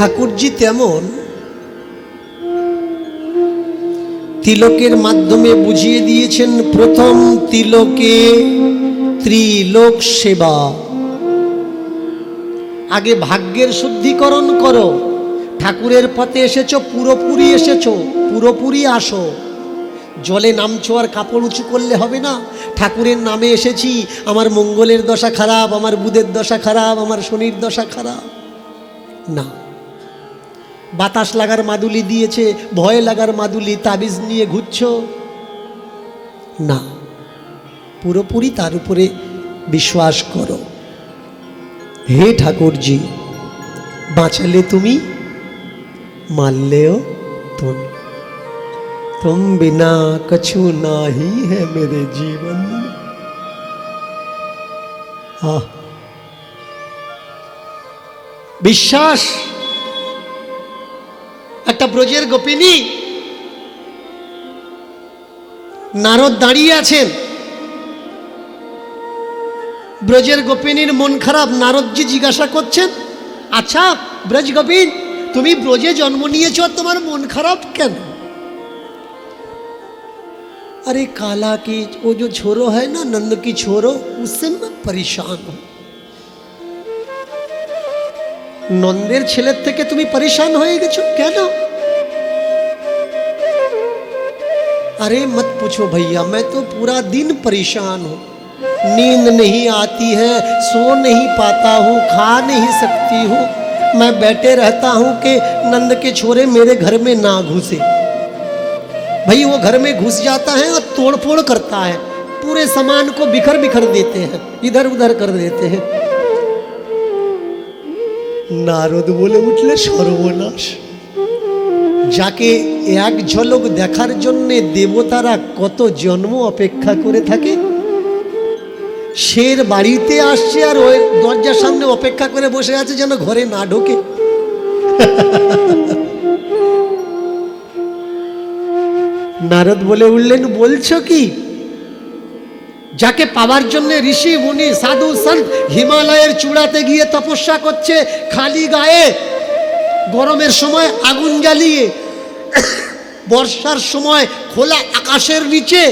ঠাকুরজি তেমন তিলকের মাধ্যমে বুঝিয়ে দিয়েছেন, প্রথম তিলকে ত্রিলোক সেবা। আগে ভাগ্যের শুদ্ধিকরণ করো। ঠাকুরের পথে এসেছো, পুরোপুরি এসেছো, পুরোপুরি আসো। জলে নামছো আর কাপড় উঁচু করলে হবে না। ঠাকুরের নামে এসেছি, আমার মঙ্গলের দশা খারাপ, আমার বুধের দশা খারাপ, আমার শনির দশা খারাপ, না। বাতাস লাগার মাদুলি দিয়েছে, ভয় লাগার মাদুলি, তাবিজ নিয়ে ঘুরছো, না। পুরোপুরি তার উপরে বিশ্বাস করো। হে ঠাকুরজি, বাঁচালে তুমি, মারলেও তুমি। तुम बिना कछु नाही है मेरे जीवन। বিশ্বাস। একটা ব্রজের গোপিনী, নারদ দাঁড়িয়ে আছেন। ব্রজের গোপিনীর মন খারাপ। নারদজি জিজ্ঞাসা করছেন, আচ্ছা ব্রজ গোপিন, তুমি ব্রজে জন্ম নিয়েছ, তোমার মন খারাপ কেন? अरे काला की वो जो छोरो है ना, नंद की छोरो, उससे मैं परेशान हूं। नंदेर छेलेर थेके तुमी परेशान हो गेछो केन? अरे मत पूछो भैया, मैं तो पूरा दिन परेशान हूं। नींद नहीं आती है, सो नहीं पाता हूं, खा नहीं सकती हूं। मैं बैठे रहता हूं कि नंद के छोरे मेरे घर में ना घुसे। भाई वो घर में घुस जाता है और तोड़ फोड़ करता है, पूरे सामान को बिखर बिखर देते हैं, इधर उधर कर देते हैं। नारद बोले उठले, सर्वनाश। যাকে এক ঝলক দেখার জন্য দেবতারা কত জন্ম অপেক্ষা করে থাকে, শের বাড়িতে আসছে আর ওই দরজার সামনে অপেক্ষা করে বসে আছে যেন ঘরে না ঢোকে। নারদ বলে উঠলেন, বলছো কি? যাকে পাওয়ার জন্য ঋষি মুনি সাধু সন্ত হিমালয়ের চূড়াতে গিয়ে তপস্যা করছে খালি গায়ে, গরমের সময় আগুন জ্বালিয়ে, বর্ষার সময় খোলা আকাশের নিচে,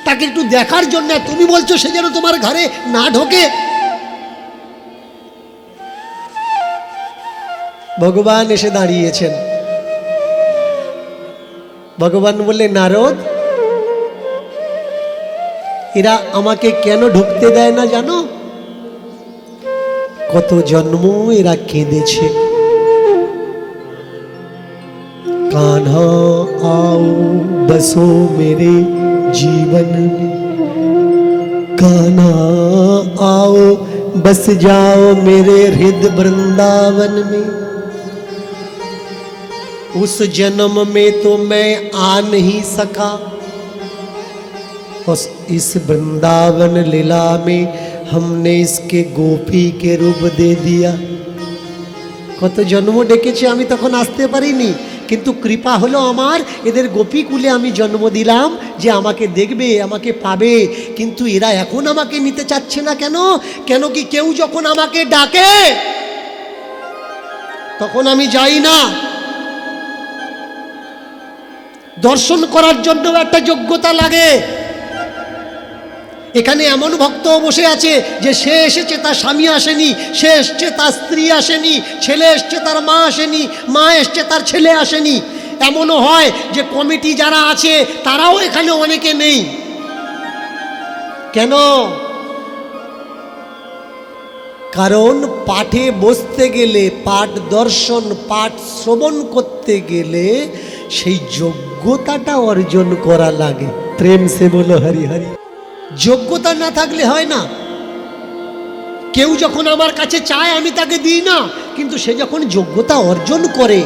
তাকে একটু দেখার জন্য তুমি বলছো সে যেন তোমার ঘরে না ঢোকে। ভগবান এসে দাঁড়িয়েছেন। ভগবান বললে, নারদ, এরা আমাকে কেন ঢুকতে দেয় না জানো? কত জন্ম এরা কেঁদেছে। কাन्हा आओ बसो मेरे जीवन में, कान्हा आओ बस जाओ मेरे हृदय वृंदावन में। उस जन्म में तो मैं आ नहीं सका, और इस वृंदावन लीला में हमने इसके गोपी के रूप दे दिया। কত জন্ম ডেকেছে আমি তখন আসতে পারিনি, কিন্তু কৃপা হলো আমার, এদের গোপী কুলে আমি জন্ম দিলাম যে আমাকে দেখবে, আমাকে পাবে। কিন্তু এরা এখন আমাকে নিতে চাচ্ছে না কেন? কেন কি কেউ যখন আমাকে ডাকে তখন আমি যাই না। দর্শন করার জন্য একটা যোগ্যতা লাগে। এখানে এমন ভক্ত বসে আছে যে সে এসেছে তার স্বামী আসেনি, সে এসছে তার স্ত্রী আসেনি, ছেলে এসছে তার মা আসেনি, মা এসছে তার ছেলে আসেনি। এমনও হয় যে কমিটি যারা আছে তারাও এখানে অনেকে নেই। কেন? কারণ পাঠে বসতে গেলে, পাঠ দর্শন, পাঠ শ্রবণ করতে গেলে সেই যোগ্যতাটা অর্জন করা লাগে। প্রেম সে বলো হরি হরি। যোগ্যতা না থাকলে হয় না। কেউ যখন আমার কাছে চায় আমি তাকে দিই না, কিন্তু সে যখন যোগ্যতা অর্জন করে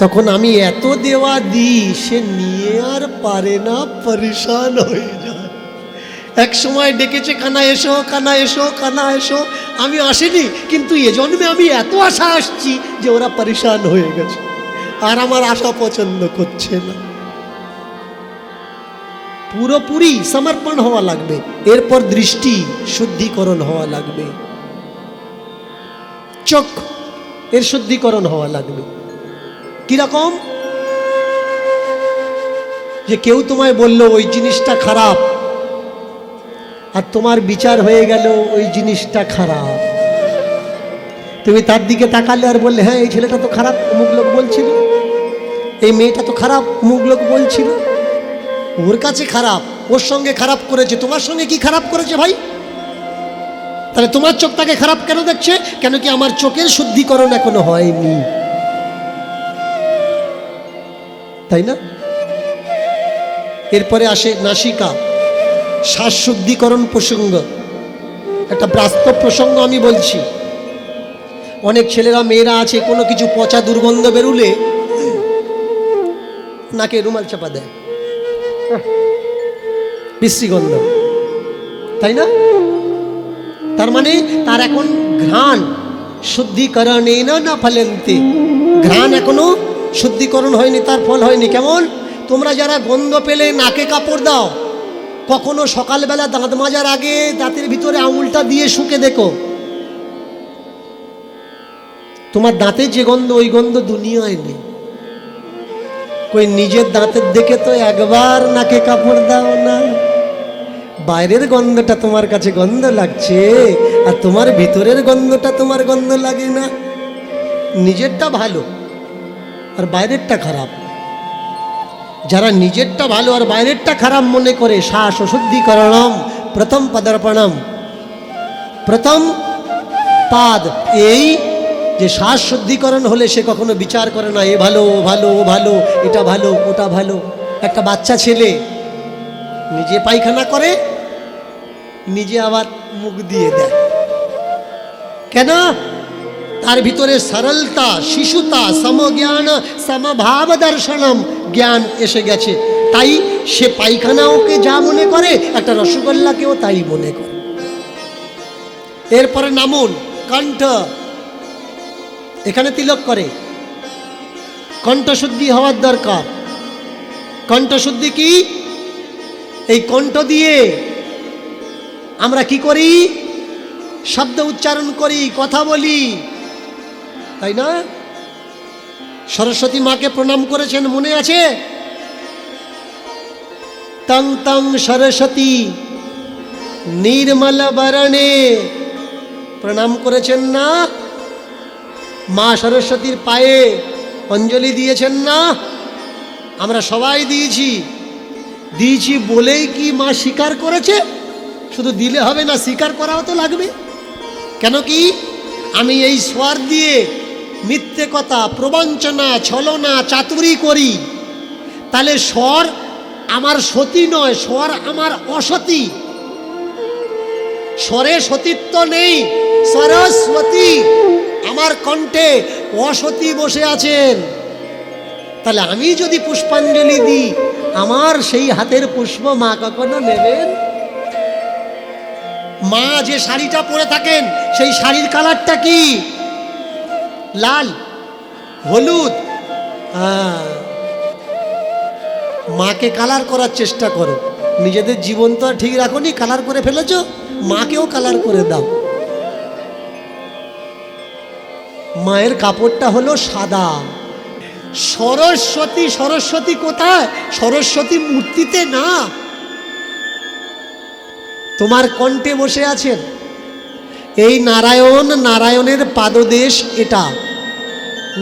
তখন আমি এত দেওয়া দিই সে নিয়ে আর পারে না, পরেশান হয়ে যায়। এক সময় ডেকেছে, কানা এসো, কানা এসো, কানা এসো, আমি আসিনি, কিন্তু এ জন্মে আমি এত আশা আসছি যে ওরা পরেশান হয়ে গেছে আর আমার আশা পছন্দ করছে না। পুরোপুরি সমর্পণ হওয়া লাগবে, এরপর দৃষ্টি শুদ্ধিকরণ হওয়া লাগবে। চোখ এর শুদ্ধিকরণ হওয়া লাগবে। কিরকম? যে কেউ তোমায় বলল ওই জিনিসটা খারাপ, আর তোমার বিচার হয়ে গেল ওই জিনিসটা খারাপ। তুমি তার দিকে তাকালে আর বললে হ্যাঁ এই ছেলেটা তো খারাপ, অমুক লোক বলছিল, এই মেয়েটা তো খারাপ, অমুক লোক বলছিল। ওর কাছে খারাপ, ওর সঙ্গে খারাপ করেছে, তোমার সঙ্গে কি খারাপ করেছে ভাই? তাহলে তোমার চোখ তাকে খারাপ কেন দেখছে? কেন কি আমার চোখের শুদ্ধিকরণ এখনো হয়নি, তাই না? এরপরে আসে নাসিকা, শ্বাস শুদ্ধিকরণ প্রসঙ্গ। একটা বাস্তব প্রসঙ্গ আমি বলছি। অনেক ছেলেরা মেয়েরা আছে কোনো কিছু পচা দুর্গন্ধ বেরুলে নাকে রুমাল চাপা দেয়, বিশ্রীগন্ধ, তাই না? তার মানে তার এখন ঘ্রাণ শুদ্ধিকরণে না ফলন্তে, ঘ্রাণ এখনো শুদ্ধিকরণ হয়নি, তার ফল হয়নি। কেমন? তোমরা যারা গন্ধ পেলে নাকে কাপড় দাও, কখনো সকালবেলা দাঁত মাজার আগে দাঁতের ভিতরে আঙুলটা দিয়ে শুকে দেখো, তোমার দাঁতে যে গন্ধ ওই গন্ধ দুনিয়ায় নেই। কই নিজের দাঁতের দেখে তো একবার নাকে কাপড় দাও না। বাইরের গন্ধটা তোমার কাছে গন্ধ লাগছে, আর তোমার ভিতরের গন্ধটা তোমার গন্ধ লাগে না। নিজেরটা ভালো আর বাইরেরটা খারাপ। যারা নিজেরটা ভালো আর বাইরেরটা খারাপ মনে করে, শ্বাস শুদ্ধিকরণম প্রথম পদার্পণম, প্রথম পাদ এই যে শ্বাস শুদ্ধিকরণ হলে সে কখনো বিচার করে না এ ভালো ও ভালো, ও ভালো, এটা ভালো ওটা ভালো। একটা বাচ্চা ছেলে নিজে পায়খানা করে, নিজে আবার মুখ দিয়ে দেয়। কেন? তার ভিতরে সরলতা, শিশুতা, সমজ্ঞান, সমভাব দর্শনম জ্ঞান এসে গেছে। তাই সে পায়খানা ওকে যা মনে করে, একটা রসগোল্লাকেও তাই মনে করে। এরপরে নামুন কণ্ঠ, এখানে তিলক করে। কণ্ঠশুদ্ধি হওয়ার দরকার। কণ্ঠশুদ্ধি কি? এই কণ্ঠ দিয়ে আমরা কি করি? শব্দ উচ্চারণ করি, কথা বলি, তাই না? সরস্বতী মাকে প্রণাম করেছেন, মনে আছে? তং তং সরস্বতী নির্মল বরণে প্রণাম করেছেন না? মা সরস্বতীর পায়ে অঞ্জলি দিয়েছেন না? আমরা সবাই দিয়েছি। দিয়েছি বলেই কি মা স্বীকার করেছে? শুধু দিলে হবে না, স্বীকার করাও তো লাগবে। কেন কি? আমি এই স্বর দিয়ে মিথ্যে কথা, প্রবঞ্চনা, ছলনা, চাতুরি করি, তাহলে স্বর আমার সতী নয়, স্বর আমার অসতী। স্বরে সতীত্ব নেই, সরস্বতী আমার কণ্ঠে অসতী বসে আছেন। তাহলে আমি যদি পুষ্পাঞ্জলি দিই, আমার সেই হাতের পুষ্প মা কখনো নেবেন? মা যে শাড়িটা পরে থাকেন সেই শাড়ির কালারটা কি? লাল, হলুদ। মাকে কালার করার চেষ্টা করো। নিজেদের জীবন তো আর ঠিক রাখোনি, কালার করে ফেলেছ, মাকেও কালার করে দাও। মায়ের কাপড়টা হলো সাদা। সরস্বতী, সরস্বতী কোথায়? সরস্বতী মূর্তিতে না, তোমার কণ্ঠে বসে আছেন। এই নারায়ণ, নারায়ণের পাদদেশ এটা।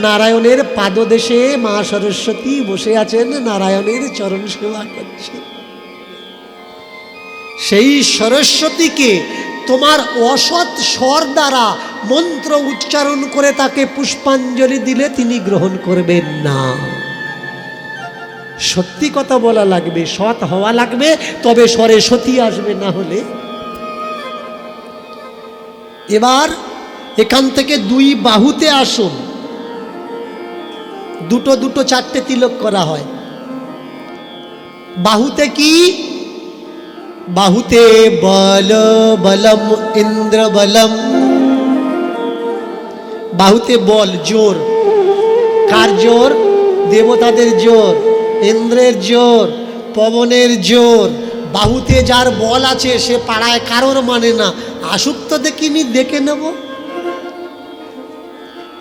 নারায়ণের পাদদেশে মা সরস্বতী বসে আছেন, নারায়ণের চরণ সেবা করছেন। সেই সরস্বতীকে তোমার অসৎ স্বর দ্বারা মন্ত্র উচ্চারণ করে তাকে পুষ্পাঞ্জলি দিলে তিনি গ্রহণ করবেন না। সত্যি কথা বলা লাগবে, সৎ হওয়া লাগবে, তবে স্বরে সতী আসবে, না হলে। এবার এখান থেকে দুই বাহুতে আসুন। দুটো দুটো চারটে তিলক করা হয়। বাহুতে কি? বাহুতে বল বলম ইন্দ্র বলম। বাহুতে বল, জোর। কার জোর? দেবতাদের জোর, ইন্দ্রের জোর, পবনের জোর। বাহুতে যার বল আছে সে পাড়ায় কারোর মানে না। আসুক তো দেখিনি, দেখে নেব।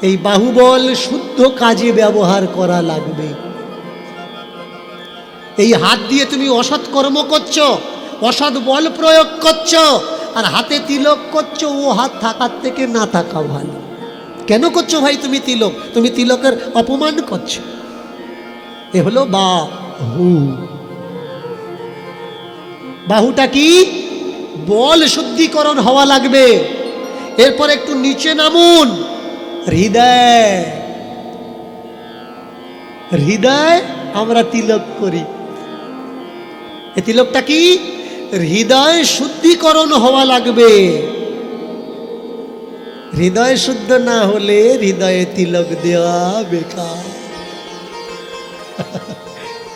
এই বাহুবল শুদ্ধ কাজে ব্যবহার করা লাগবে। এই হাত দিয়ে তুমি অসৎ কর্ম করছো, অসৎ বল প্রয়োগ করছো, আর হাতে তিলক করছো, ও হাত থাকার থেকে না থাকা ভালো। কেন করছো ভাই তুমি তিলক? তুমি তিলকের অপমান করছো। এ হলো বাহু। বাহুটা কি? বল শুদ্ধিকরণ হওয়া লাগবে। এরপর একটু নিচে নামুন, হৃদয়। হৃদয় আমরা তিলক করি। এ তিলকটা কি? হৃদয় শুদ্ধিকরণ হওয়া লাগবে। হৃদয় শুদ্ধ না হলে হৃদয়ে তিলক দেওয়া বেকার।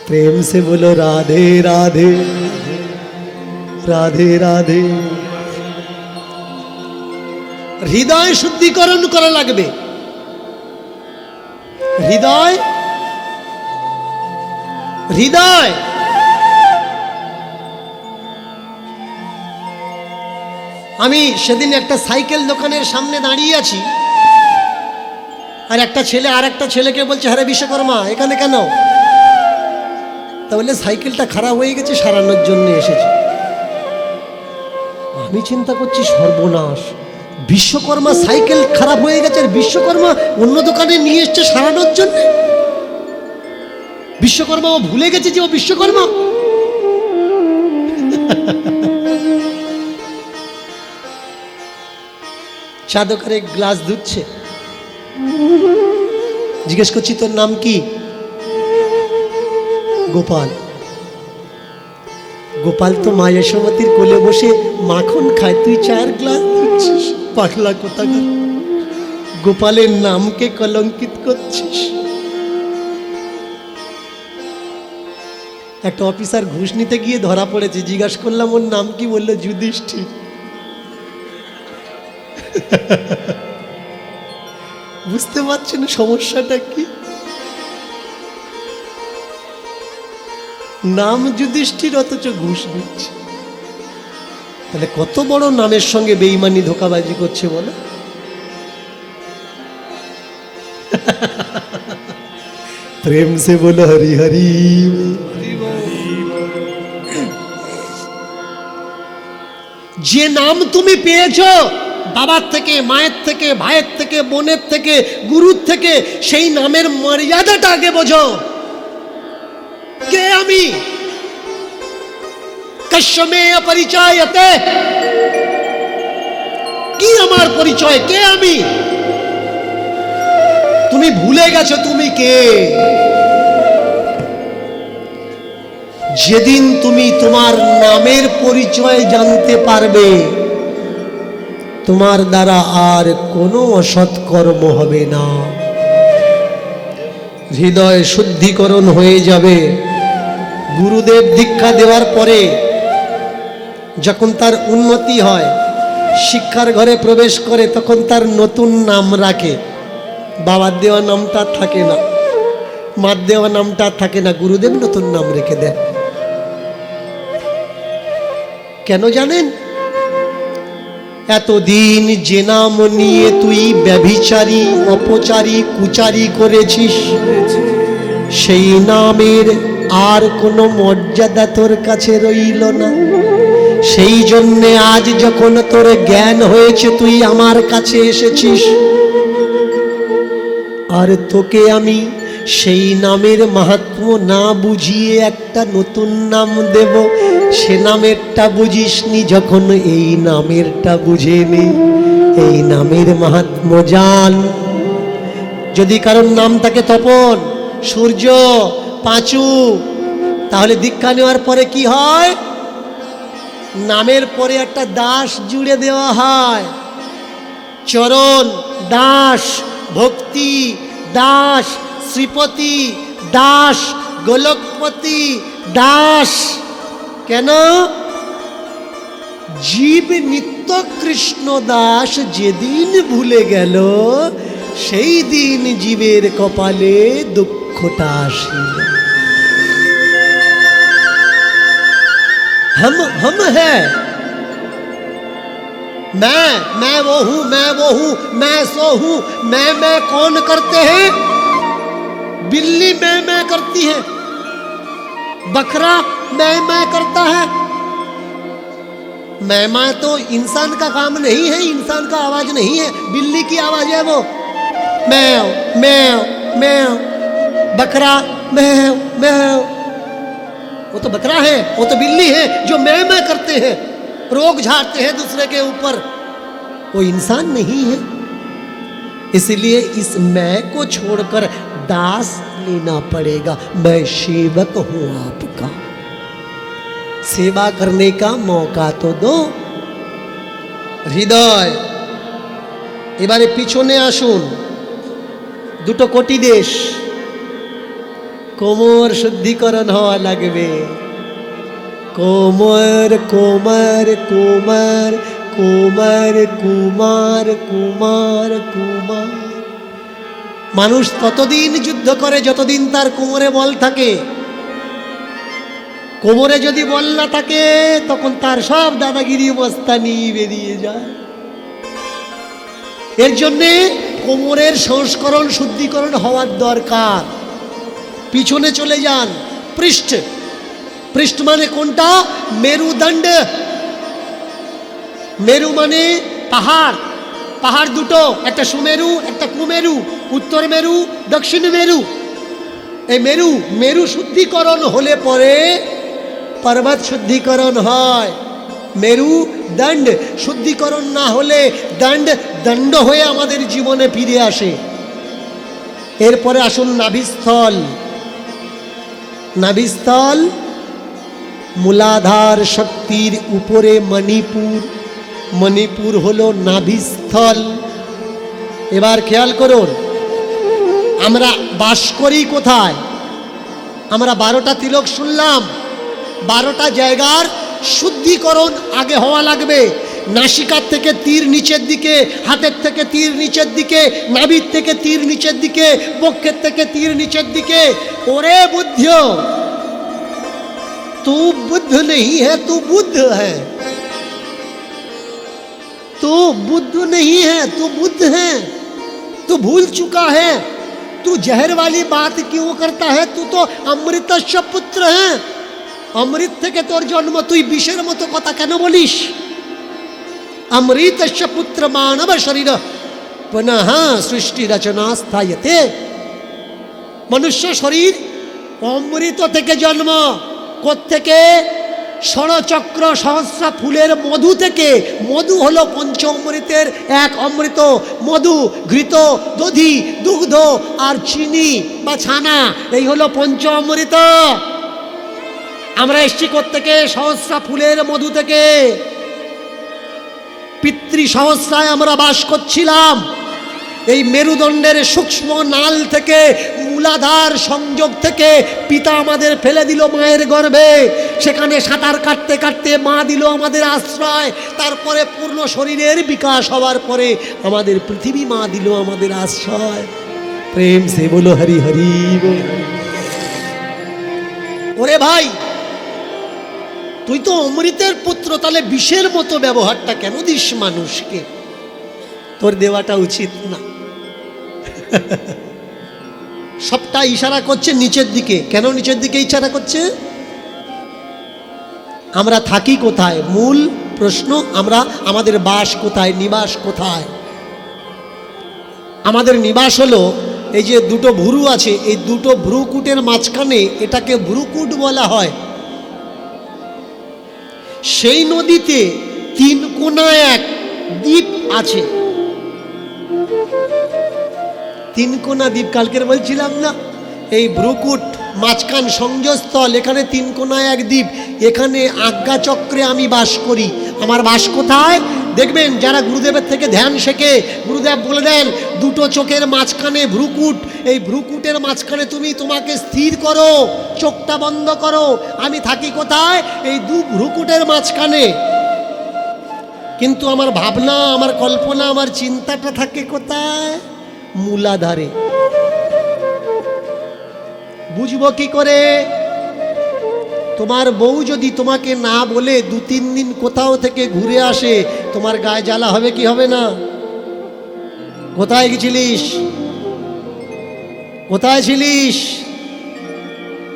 প্রেম সে বলো রাধে রাধে, রাধে রাধে। হৃদয় শুদ্ধিকরণ করা লাগবে। হৃদয়, হৃদয়। আমি সেদিন একটা সাইকেল দোকানের সামনে দাঁড়িয়ে আছি, আর একটা ছেলে আর একটা ছেলেকে বলছে, হ্যাঁ বিশ্বকর্মা এখানে কেন? তাহলে সাইকেলটা খারাপ হয়ে গেছে, সারানোর জন্য এসেছে। আমি চিন্তা করছি সর্বনাশ, বিশ্বকর্মা সাইকেল খারাপ হয়ে গেছে আর বিশ্বকর্মা অন্য দোকানে নিয়ে এসছে সারানোর জন্য। বিশ্বকর্মা ও ভুলে গেছে যে ও বিশ্বকর্মা। চা দোকানে গ্লাস ধুচ্ছে, জিজ্ঞেস করছি তোর নাম কি? গোপাল। গোপাল তো মা যশোমতির কোলে বসে মাখন খায়, তুই চার গ্লাস ধুচ্ছিস? পাগলা কোথাকার, গোপালের নামকে কলঙ্কিত করছিস। একটা অফিসার ঘুষ নিতে গিয়ে ধরা পড়েছে, জিজ্ঞাসা করলাম ওর নাম কি, বললো যুধিষ্ঠির। বুঝতে পারছেন সমস্যাটা কি? নাম যুধিষ্ঠির অথচ ঘুষ নিচ্ছে। তাহলে কত বড় নামের সঙ্গে বেঈমানি ধোঁকাবাজি করছে বলো। প্রেম সে বলো হরি হরি। যে নাম তুমি পেয়েছো বাবার থেকে, মায়ের থেকে, ভাইয়ের থেকে, বোনের থেকে, গুরুর থেকে, সেই নামের মর্যাদাটা আগে বোঝো। কে আমি? কস্যমে পরিচয়তে, কি আমার পরিচয়, কে আমি? তুমি ভুলে গেছো তুমি কে। যেদিন তুমি তোমার নামের পরিচয় জানতে পারবে, তোমার দ্বারা আর কোনো অসৎ কর্ম হবে না। হৃদয় শুদ্ধিকরণ হয়ে যাবে। গুরুদেব দীক্ষা দেওয়ার পরে যখন তার উন্নতি হয়, শিক্ষার ঘরে প্রবেশ করে, তখন তার নতুন নাম রাখে। বাবার দেওয়া নামটা থাকে না, মার দেওয়া নামটা থাকে না, গুরুদেব নতুন নাম রেখে দেন। কেন জানেন? এতদিন যে নাম নিয়ে তুই ব্যভিচারী, অপচারী, কুচারী করেছিস, সেই নামের আর কোনো মর্যাদা তোর কাছে রইল না। সেই জন্যে আজ যখন তোর জ্ঞান হয়েছে, তুই আমার কাছে এসেছিস, আর তোকে আমি সেই নামের মাহাত্ম্য না বুঝিয়ে একটা নতুন নাম দেব। সে নামেরটা বুঝিসনি, যখন এই নামেরটা বুঝে নে, এই নামের মাহাত্ম্য জান। যদি কারোর নাম থাকে তপন, সূর্য, পাঁচু, তাহলে দীক্ষা নেওয়ার পরে কি হয়? নামের পরে একটা দাস জুড়ে দেওয়া হয়। চরণ দাস, ভক্তি দাস, শ্রীপতি দাস, গোলকপতি দাস। কেন? জীব নিত্য কৃষ্ণ দাস যেদিন ভুলে গেল, সেই দিন জীবের কপালে দুঃখটা আসিল। हम हैं, मैं वो हूं, मैं वो हूं, मैं सो हूं। मैं कौन करते हैं? बिल्ली मैं करती है, बकरा मैं करता है। मैं तो इंसान का काम नहीं है, इंसान का आवाज नहीं है, बिल्ली की आवाज है वो। मैं मैं बकरा मैं वो तो बकरा है, वो तो बिल्ली है जो मैं करते हैं, रोग झाड़ते हैं दूसरे के ऊपर। वो इंसान नहीं है। इसलिए इस मैं को छोड़कर दास लेना पड़ेगा। मैं सेवक हूं आपका, सेवा करने का मौका तो दो। হৃদয় এবারে পিছনে আসুন, দুটো কোটি দেশ। কোমর শুদ্ধিকরণ হওয়া লাগবে। কোমর কোমর কোমর কোমর কুমার কুমার কুমার। মানুষ ততদিন যুদ্ধ করে যতদিন তার কোমরে বল থাকে। কোমরে যদি বল না থাকে তখন তার সব দাদাগিরি মস্তানি বেরিয়ে যায়। এর জন্যে কোমরের সংস্করণ শুদ্ধিকরণ হওয়ার দরকার। পিছনে চলে যান, পৃষ্ঠ। পৃষ্ঠ মানে কোনটা? মেরুদণ্ড। মেরু মানে পাহাড়। পাহাড় দুটো, একটা সুমেরু একটা কুমেরু, উত্তর মেরু দক্ষিণ মেরু। এই মেরু শুদ্ধিকরণ হলে পরে पर्वत शुद्धिकरण হয়। मेरु दंड शुद्धिकरण ना होले दंड दंड হয়ে আমাদের জীবনে ফিরে আসে। এরপরে আসুন নাভিস্থল। নাভিস্থল মূলাধার শক্তির উপরে মণিপুর। মণিপুর হলো নাভিস্থল। এবার খেয়াল করুন, আমরা বাস করি কোথায়? আমরা 12টা তিলক শুনলাম। 12টা জায়গার শুদ্ধিকরণ আগে হওয়া লাগবে। নাসিকার থেকে তীর নিচের দিকে, হাতের থেকে তীর নিচের দিকে, নাভির থেকে তীর নিচের দিকে, বক্ষের থেকে তীর নিচের দিকে। ওরে বুদ্ধ, तू बुद्ध नहीं है, तू बुद्ध है। तू बुद्ध नहीं है, तू बुद्ध है। तू भूल चुका है। तू जहर वाली बात क्यों करता है? तू तो अमृतस्य पुत्र है। अमृत থেকে তোর জন্ম, তুই বিষের মতো কথা কেন বলিস? अमृतस्य पुत्र मानव शरीर पुनः सृष्टि रचना स्थायते। मनुष्य शरीर অমৃত থেকে জন্ম। কোত্থেকে? ষড়চক্র সহস্র ফুলের মধু থেকে। মধু হলো পঞ্চ অমৃতের এক অমৃত। মধু, ঘৃত, দধি, দুগ্ধ আর চিনি বা ছানা, এই হলো পঞ্চ অমৃত। আমরা এসছি কোত্থেকে? সহস্র ফুলের মধু থেকে। পিতৃ সহস্রায় আমরা বাস করছিলাম। এই মেরুদণ্ডের সূক্ষ্ম নাল থেকে, মূলাধার সংযোগ থেকে পিতা আমাদের ফেলে দিল মায়ের গর্ভে। সেখানে সাঁতার কাটতে কাটতে মা দিল আমাদের আশ্রয়। তারপরে পূর্ণ শরীরের বিকাশ হওয়ার পরে আমাদের পৃথিবী মা দিল আমাদের আশ্রয়। প্রেম সে বলো হরি হরি বল। ওরে ভাই, তুই তো অমৃতের পুত্র, তাহলে বিষের মতো ব্যবহারটা কেন দিস মানুষকে? তোর দেওয়াটা উচিত না। সবটা ইশারা করছে নিচের দিকে। কেন নিচের দিকে ইশারা করছে? আমরা থাকি কোথায়? মূল প্রশ্ন, আমরা আমাদের বাস কোথায়, নিবাস কোথায়? আমাদের নিবাস হলো এই যে দুটো ভুরু আছে, এই দুটো ভ্রুকুটের মাঝখানে, এটাকে ভ্রুকুট বলা হয়। সেই নদীতে 3 কোণায় এক দ্বীপ আছে। 3 কোণা দ্বীপ কালকের বলছিলাম না, এই ভ্রুকুট মাঝখান সংযোগস্থল, এখানে 3 কোণায় এক দ্বীপ। এখানে আজ্ঞাচক্রে আমি বাস করি। আমার বাস কোথায়? দেখবেন যারা গুরুদেবের থেকে ধ্যান শেখে, গুরুদেব বলে দেন দুটো চোখের মাঝখানে ভ্রুকুট। এই ভ্রুকুটের মাঝখানে তুমি তোমাকে স্থির করো, চোখটা বন্ধ করো। আমি থাকি কোথায়? এই ভ্রুকুটের মাঝখানে। কিন্তু আমার ভাবনা, আমার কল্পনা, আমার চিন্তাটা থাকে কোথায়? মূলাধারে। বুঝবো কি করে? তোমার বউ যদি তোমাকে না বলে 2-3 দিন কোথাও থেকে ঘুরে আসে, তোমার গায়ে জ্বালা হবে কি হবে না? কোথায় গেছিলিস? কোথায় ছিলিস?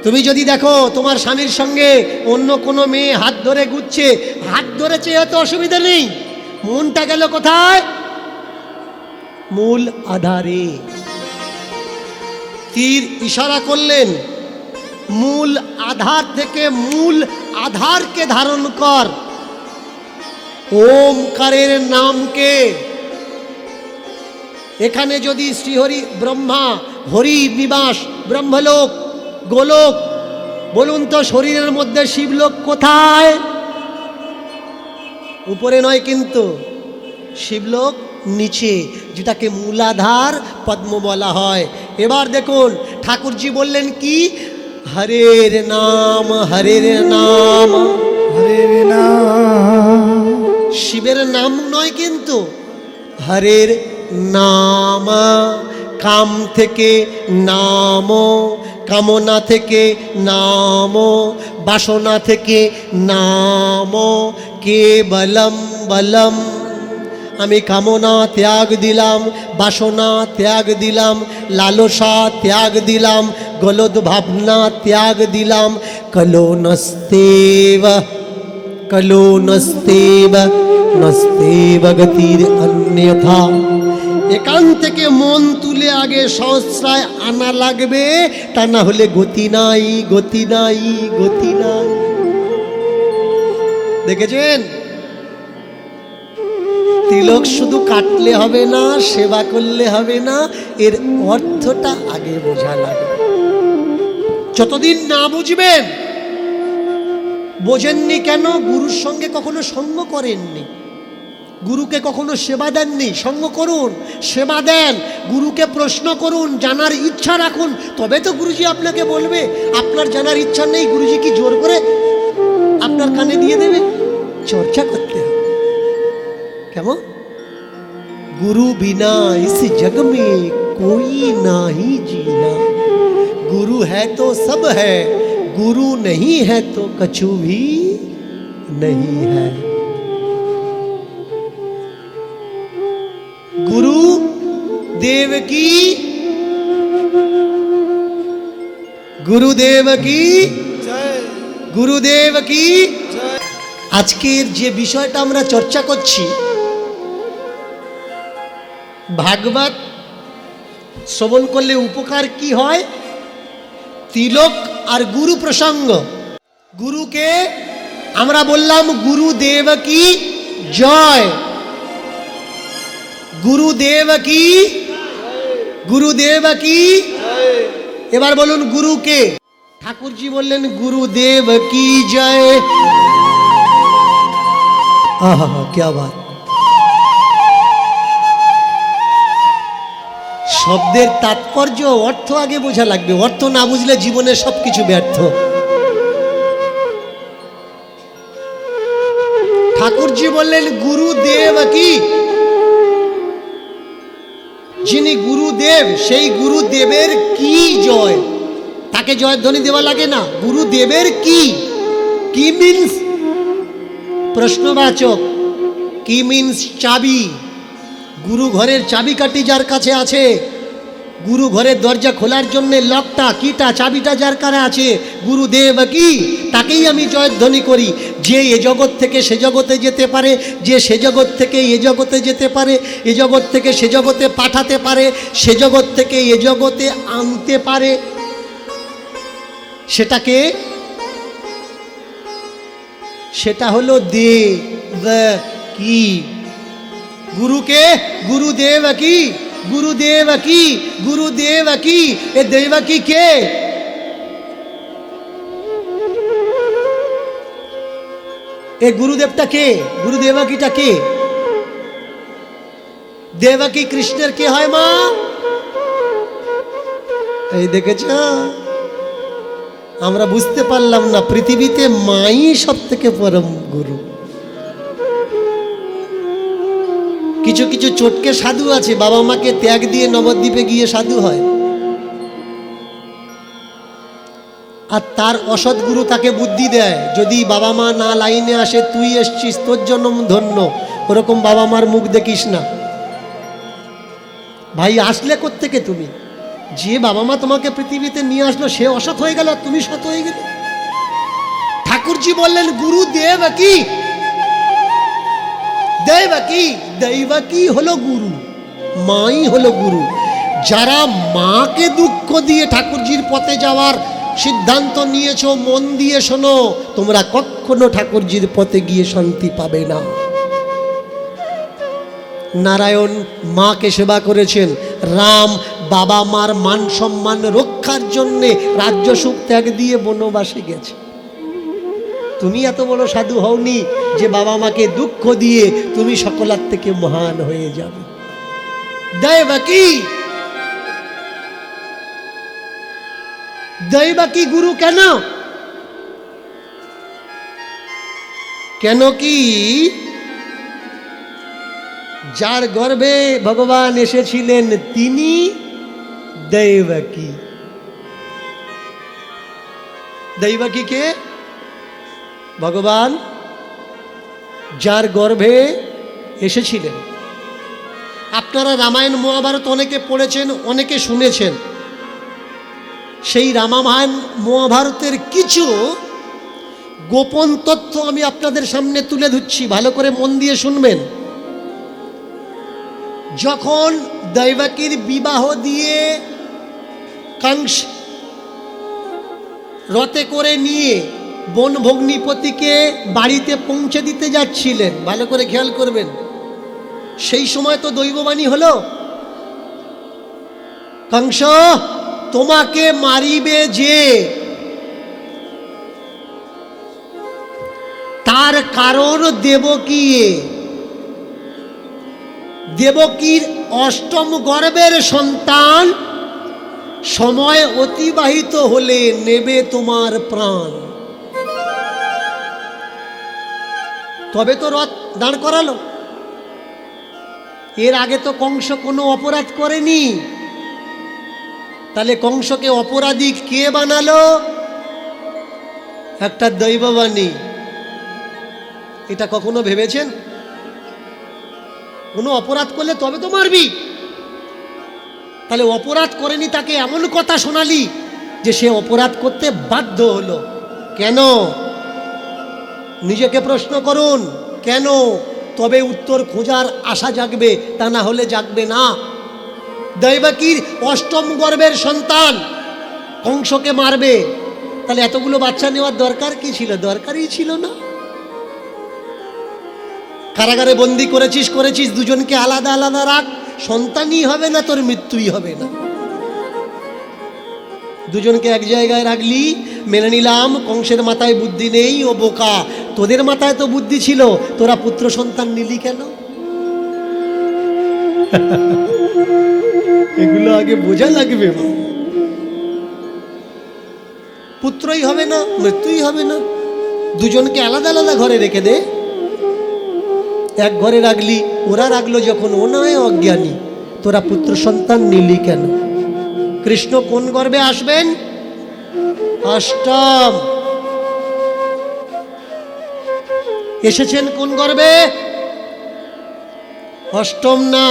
তুমি যদি দেখো তোমার স্বামীর সঙ্গে অন্য কোনো মেয়ে হাত ধরে ঘুরছে, হাত ধরেছে এত অসুবিধা নেই, মনটা গেল কোথায়? মূল আধারে। তীর ইশারা করলেন, মূল আধার থেকে মূল আধারকে ধারণ কর, ওমকারের নামকে। এখানে যদি শ্রীহরি ব্রহ্মা, হরি নিবাস, ব্রহ্মলোক, গোলোক, বলুন তো শরীরের মধ্যে শিবলোক কোথায়? উপরে নয় কিন্তু, শিবলোক নিচে, যেটাকে মূলাধার পদ্ম বলা হয়। এবার দেখুন ঠাকুরজি বললেন কি? হরের নাম, হরের নাম, হরের নাম। শিবের নাম নয় কিন্তু, হরের নাম। কাম থেকে নাম, কামনা থেকে নাম, বাসনা থেকে নাম। কেবলম বলম, আমি কামনা ত্যাগ দিলাম, বাসনা ত্যাগ দিলাম, লালসা ত্যাগ দিলাম, গলদ ভাবনা ত্যাগ দিলাম। কলো নস্তেব, কলো নস্তেব, নস্তেব গতির অন্যথা। এখান থেকে মন তুলে আগে সংস্রায় আনা লাগবে, তা না হলে গতি নাই, গতি নাই, গতি নাই। দেখেছেন? তিলক শুধু কাটলে হবে না, সেবা করলে হবে না, এর অর্থটা আগে বোঝা লাগবে। যতদিন না বুঝবেন, বোঝেননি কেন? গুরুর সঙ্গে কখনো সঙ্গ করেননি, গুরুকে কখনো সেবা দেননি। সঙ্গ করুন, সেবা দেন, গুরুকে প্রশ্ন করুন, জানার ইচ্ছা রাখুন, তবে তো গুরুজি আপনাকে বলবে। আপনার জানার ইচ্ছা নেই, গুরুজি কি জোর করে আপনার কানে দিয়ে দেবে? চর্চা করতে হবে। কেমন? गुरु बिना इस जग में कोई नहीं जीना, गुरु है तो सब है, गुरु नहीं है तो कछु भी नहीं है। गुरु देव की, गुरुदेव की জয়, गुरुदेव की। জয়। আজকের যে বিষয়টা আমরা চর্চা করছি, ভাগবত শ্রবণ করলে উপকার কি হয়? তিলক আর গুরু প্রসঙ্গ। গুরুকে আমরা বললাম গুরুদেব কি জয়, গুরুদেব কি, গুরুদেব কি। এবার বলুন গুরুকে। ঠাকুরজি বললেন গুরুদেব কি জয়। আহা क्या बात। শব্দের তাৎপর্য, অর্থ আগে বোঝা লাগবে, অর্থ না বুঝলে জীবনে সবকিছু ব্যর্থ। ঠাকুরজি বললেন গুরুদেব কি, যিনি গুরুদেব, সেই গুরুদেবের কি জয়। তাকে জয়ধ্বনি দেওয়া লাগে না, গুরুদেবের কি। কি মিন্স প্রশ্নবাচক, কি মিন্স চাবি। গুরু ঘরের চাবিকাঠি যার কাছে আছে, গুরু ঘরের দরজা খোলার জন্য লকটা, কিটা, চাবিটা যার কাছে আছে, গুরুদেব কি, তাকেই আমি জয়ধ্বনি করি। যে এ জগৎ থেকে সে জগতে যেতে পারে, যে সে জগৎ থেকে এ জগতে যেতে পারে, এ জগৎ থেকে সে জগতে পাঠাতে পারে, সে জগৎ থেকে এ জগতে আনতে পারে, সেটাকে, সেটা হলো দেব কি। গুরুকে গুরুদেব কি, গুরুদেব কি, গুরুদেব কি। এ দেবকী কে? এ গুরুদেবটা কে? গুরুদেবকীটা কে? দেবকী কৃষ্ণের কে হয় মা? এই দেখেছ, আমরা বুঝতে পারলাম না, পৃথিবীতে মাই সব থেকে পরম গুরু। কিছু কিছু চটকে সাধু আছে, বাবা মাকে ত্যাগ দিয়ে নবদ্বীপে গিয়ে সাধু হয়, আর তার অসৎ গুরু তাকে বুদ্ধি দেয়, যদি বাবা মা না লাইনে আসে, তুই এসছিস, তোর জন্ম ধন্য, ওরকম বাবা মার মুখ দেখিস না। ভাই আসলে কোত্থেকে তুমি? যে বাবা মা তোমাকে পৃথিবীতে নিয়ে আসলো সে অসৎ হয়ে গেল, তুমি সৎ হয়ে গেলে। ঠাকুরজি বললেন গুরু দেবকী, দেবকী দেবকী হলো গুরু, মাই হলো গুরু। যারা মাকে দুঃখ দিয়ে ঠাকুরজির পথে যাওয়ার সিদ্ধান্ত নিয়েছো, মন দিয়ে শোনো, তোমরা কখনো ঠাকুরজির পথে গিয়ে শান্তি পাবে না। নারায়ণ মাকে সেবা করেছেন, রাম বাবা মার মান সম্মান রক্ষার জন্যে রাজ্য সুখ ত্যাগ দিয়ে বনবাসে গেছে। তুমি এত বড় সাধু হওনি যে বাবা মাকে দুঃখ দিয়ে তুমি সকলার থেকে মহান হয়ে যাবে। দেবকী, দেবকী গুরু কেন? কেন কি যার গর্ভে ভগবান এসেছিলেন তিনি দেবকী। দেবকী কে? ভগবান যার গর্ভে এসেছিলেন। আপনারা রামায়ণ মহাভারত অনেকে পড়েছেন, অনেকে শুনেছেন। সেই রামায়ণ মহাভারতের কিছু গোপন তথ্য আমি আপনাদের সামনে তুলে ধরছি, ভালো করে মন দিয়ে শুনবেন। যখন দেবকীর বিবাহ দিয়ে কংস রথে করে নিয়ে বন ভগ্নিপতিকে বাড়িতে পৌঁছে দিতে যাচ্ছিলেন, ভালো করে খেয়াল করবেন, সেই সময় তো দৈববাণী হলো, কংস তোমাকে মারিবে যে, তার কারণ দেবকী। দেবকীর অষ্টম গর্ভের সন্তান সময় অতিবাহিত হলে নেবে তোমার প্রাণ। তবে তো রথ দাঁড় করালো। এর আগে তো কংস কোনো অপরাধ করেনি, তাহলে কংসকে অপরাধী কে বানালো? একটা দৈববাণী। এটা কখনো ভেবেছেন? কোনো অপরাধ করলে তবে তো মারবি, তাহলে অপরাধ করেনি তাকে এমন কথা শোনালি যে সে অপরাধ করতে বাধ্য হলো। কেন? নিজেকে প্রশ্ন করুন, কেন? তবে উত্তর খোঁজার আশা জাগবে, তা না হলে জাগবে না। দেবকীর অষ্টম গর্ভের সন্তান কংসকে মারবে, তাহলে এতগুলো বাচ্চা নেওয়ার দরকার কি ছিল? দরকারই ছিল না। কারাগারে বন্দি করেছিস, দুজনকে আলাদা আলাদা রাখ, সন্তানই হবে না, তোর মৃত্যুই হবে না। দুজনকে এক জায়গায় রাখলি, মেনে নিলাম কংসের মাথায় বুদ্ধি নেই, ও বোকা। তোদের মাথায় তো বুদ্ধি ছিল, তোরা পুত্র সন্তান নিলি কেন? এগুলো আগে বোঝা লাগবে। পুত্রই হবে না, মৃত্যুই হবে না, দুজনকে আলাদা আলাদা ঘরে রেখে দে। এক ঘরে রাখলি, ওরা রাখলো যখন, ও নয় অজ্ঞানী, তোরা পুত্র সন্তান নিলি কেন? কৃষ্ণ কোন গর্ভে আসবেন? অষ্টম। এসেছেন কোন গর্ভে? অষ্টম না,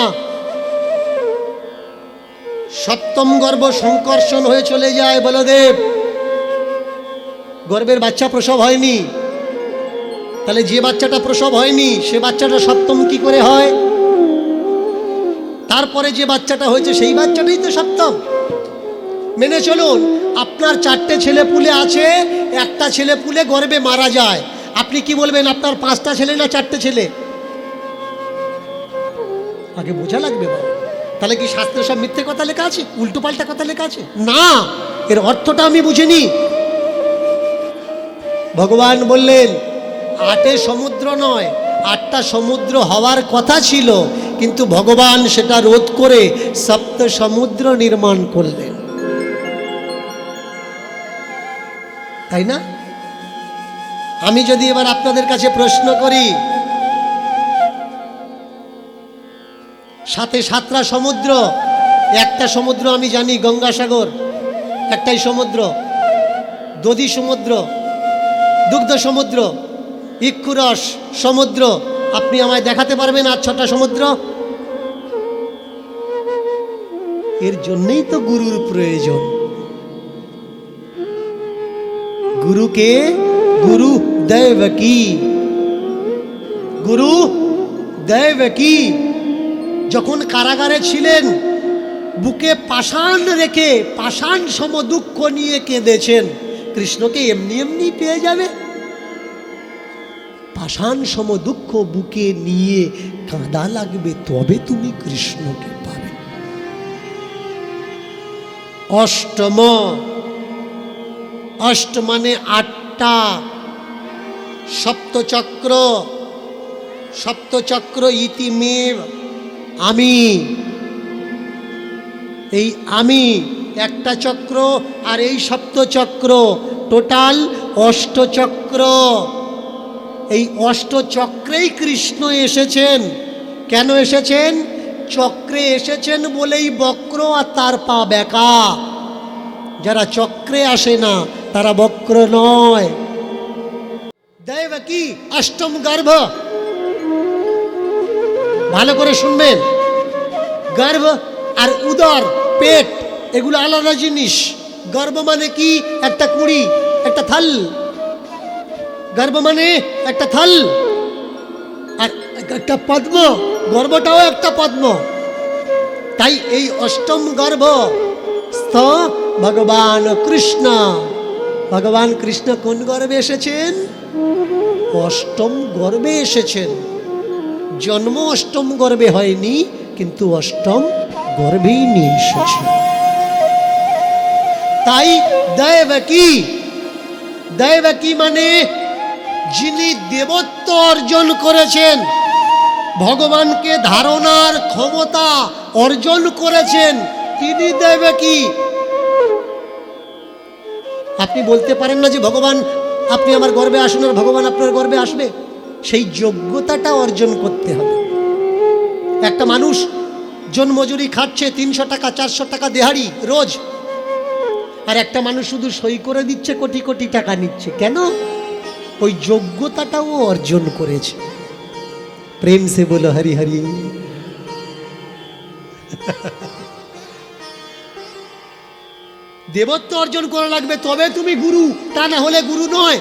সপ্তম গর্ভ সংকর্ষণ হয়ে চলে যায় বলদেব। গর্ভের বাচ্চা প্রসব হয়নি, তাহলে যে বাচ্চাটা প্রসব হয়নি সে বাচ্চাটা সপ্তম কি করে হয়? তারপরে যে বাচ্চাটা হয়েছে সেই বাচ্চাটাই তো সপ্তম। মেনে চলুন, আপনার 4টে ছেলে পুলে আছে, একটা ছেলে পুলে গর্ভে মারা যায়, আপনি কি বলবেন? আপনার 5টা ছেলে না 4টে ছেলে? আগে বোঝা লাগবে। তাহলে কি শাস্ত্রে সব মিথ্যে কথা লেখা আছে, উল্টো পাল্টা কথা লেখা আছে? না, এর অর্থটা আমি বুঝিনি। ভগবান বললেন 8টে সমুদ্র নয়, 8টা সমুদ্র হওয়ার কথা ছিল, কিন্তু ভগবান সেটা রোধ করে 7 সমুদ্র নির্মাণ করলেন, তাই না? আমি যদি এবার আপনাদের কাছে প্রশ্ন করি, সাথে 7টা সমুদ্র, একটা সমুদ্র আমি জানি গঙ্গাসাগর, একটাই সমুদ্র, দধি সমুদ্র, দুগ্ধ সমুদ্র, ইক্ষুরস সমুদ্র, আপনি আমায় দেখাতে পারবেন আর 6টা সমুদ্র? এর জন্যই তো গুরুর প্রয়োজন। গুরুকে গুরু দেব কি, গুরু দেব কি। যখন কারাগারে ছিলেন, বুকে পাষাণ রেখে পাষাণ সম দুঃখ নিয়ে কেঁদেছেন। কৃষ্ণকে এমনি এমনি পেয়ে যাবে? পাষাণ সম দুঃখ বুকে নিয়ে কাঁদা লাগবে, তবে তুমি কৃষ্ণকে পাবে। অষ্টম, অষ্ট মানে 8টা। সপ্তচক্র, সপ্তচক্র ইতিমেব আমি, এই আমি একটা চক্র, আর এই সপ্তচক্র, টোটাল অষ্টচক্র। এই অষ্টচক্রেই কৃষ্ণ এসেছেন। কেন এসেছেন? চক্রে এসেছেন বলেই বক্র আর তার পা বেঁকা। যারা চক্রে আসে না তারা বক্র নয়। দেবকী অষ্টম গর্ভ, ভালো করে শুনবেন। গর্ভ আর উদর, পেট, এগুলো আলাদা জিনিস। গর্ভ মানে কি? একটা কুড়ি, একটা থাল। গর্ভ মানে একটা থাল, আর একটা পদ্ম। গর্ভটাও একটা পদ্ম। তাই এই অষ্টম গর্ভ স্থ ভগবান কৃষ্ণ। ভগবান কৃষ্ণ কোন গর্ভে এসেছেন? অষ্টম গর্ভে এসেছেন। জন্ম অষ্টম গর্ভে হয়নি, কিন্তু অষ্টম গর্ভেই নিয়ে এসেছেন। তাই দেবকী, দেবকী মানে যিনি দেবত্ব অর্জন করেছেন, ভগবানকে ধারণার ক্ষমতা অর্জন করেছেন, তিনি দেবকী। আপনি বলতে পারেন না যে ভগবান আপনি আমার গর্ভে আসুন আর ভগবান আপনার গর্ভে আসবে। সেই যোগ্যতাটা অর্জন করতে হবে। একটা মানুষ জন্মজুরি খাচ্ছে 300 টাকা 400 টাকা দেহাড়ি রোজ, আর একটা মানুষ শুধু সই করে দিচ্ছে, কোটি কোটি টাকা নিচ্ছে। কেন? ওই যোগ্যতাটাও অর্জন করেছে। প্রেম সে বলো হরি হরি। দেবত্ব অর্জন করা লাগবে, তবে তুমি গুরু, তা না হলে গুরু নয়।